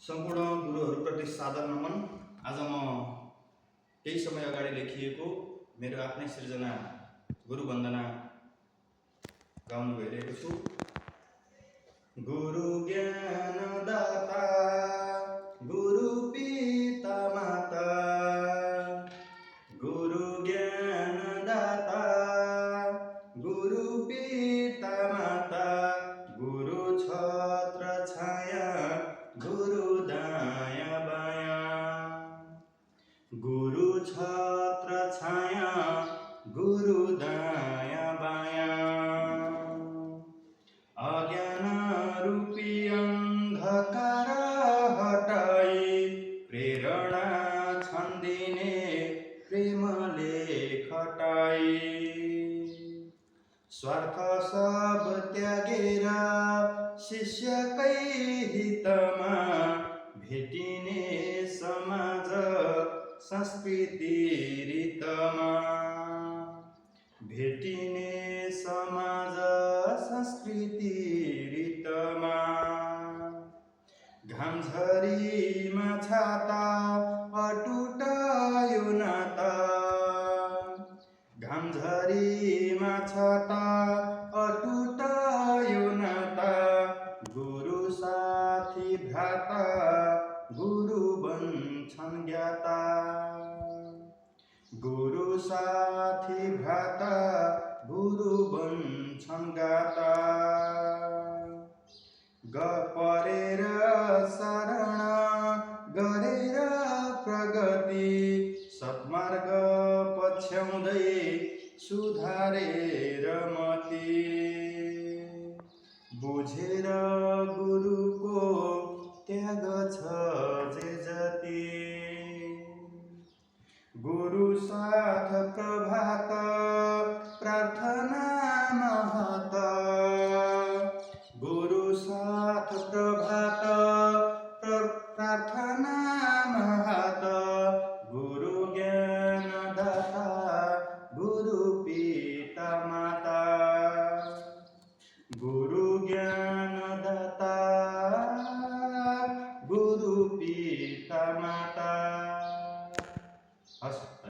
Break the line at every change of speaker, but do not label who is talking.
सम्पूर्ण गुरुहरूप्रति सादर नमन। आज म केही समय अगाडि लेखिएको मेरो आफ्नै सृजना गुरु वन्दना गाउन गइरहेको छु। गुरु ज्ञानदाता, गुरु पिता माता, गुरु ज्ञानदाता, गुरु पिता माता, गुरु छत्र छाया, गुरु दाया बाया, गुरु छत्र छाया, गुरु दाया बाया। अज्ञान रूपी अंधकार हटाई, प्रेरणा छन्दिने प्रेमले खटाई। स्वार्थ सब त्यागेर शिष्यकै हितमा, भेटिने समाज संस्कृति रीतमा, भेटिने समाज संस्कृति रीतमा। घामझरीमा छाता अटुट यो नाता, घामझरीमा छाता अटुट यो नाता। गुरु साथी भ्राता, गुरु बन्छन् ज्ञाता, गुरु साथी भ्राता, गुरु बन्छन् ज्ञाता। परेर शरण गरेर प्रगति, सत्मार्ग पछ्याउँदै सुधारेर मति। बुझेर गुरुको त्याग छ जे जति, गुरु साथ प्रभात प्रार्थना महत, गुरु साथ प्रभात प्रार्थना महत। गुरु ज्ञानदाता, गुरु पिता माता,